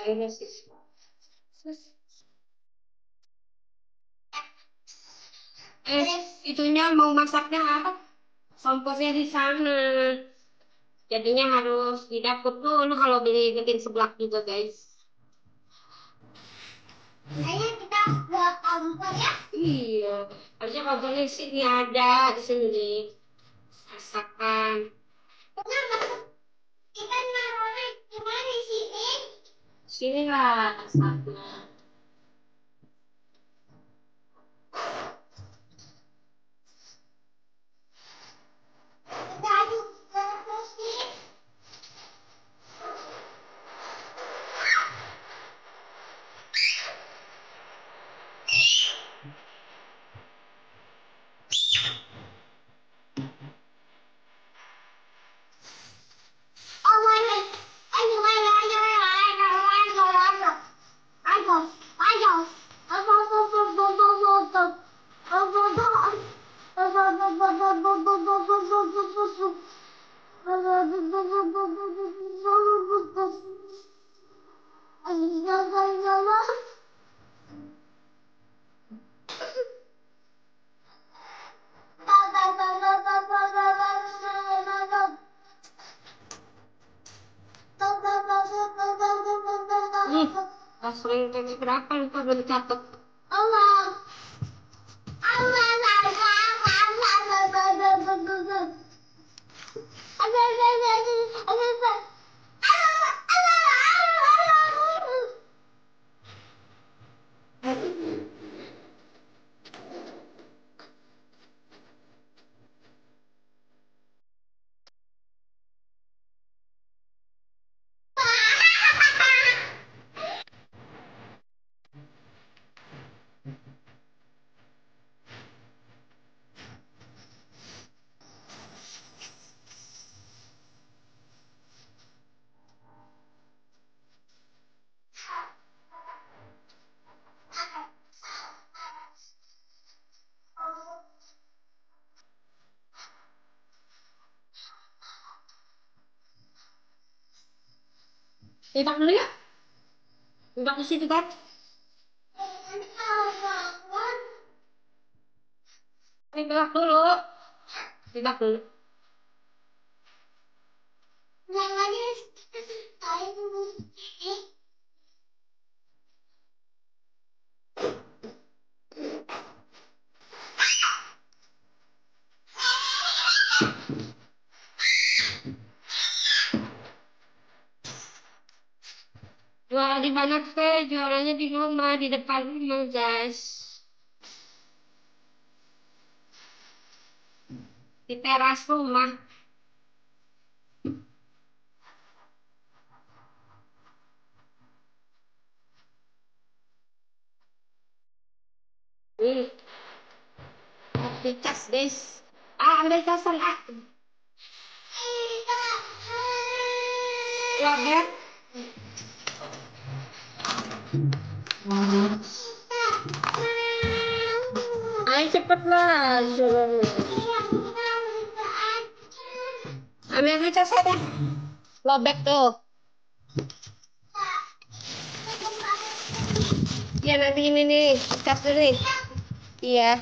Ini sih. Itunya mau masaknya apa? Komposnya di sana. Jadinya harus di dapur dulu kalau beli bikin seblak juga, guys. Ayah kita buat kompor ya? Iya. Harusnya kompornya di sini ada di sini. Masakan. Kenapa? Kita naruhnya gimana di sini? Sini lah, masaknya. Kita aduk terus nih. Nih, sering kali berapa lupa belum catat. Allah. Tidak dulu ya? Tidak di situ kan? Tidak dulu. Tidak dulu. Jual di mana teh? Jualannya di rumah, di depan rumah, guys. Di teras rumah. Nih, di cas, guys. Ambil casan, Robert. Ayo cepet lah. Ambil casnya deh. Lobek tuh. Ya nanti ini nih, cas dulu nih. Iya.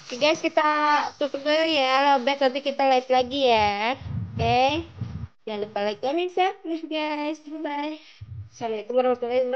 Oke guys, kita tutup dulu ya. Lobek nanti kita live lagi ya. Oke. Jangan lupa like, comment, subscribe, guys. Bye. Assalamualaikum warahmatullahi wabarakatuh.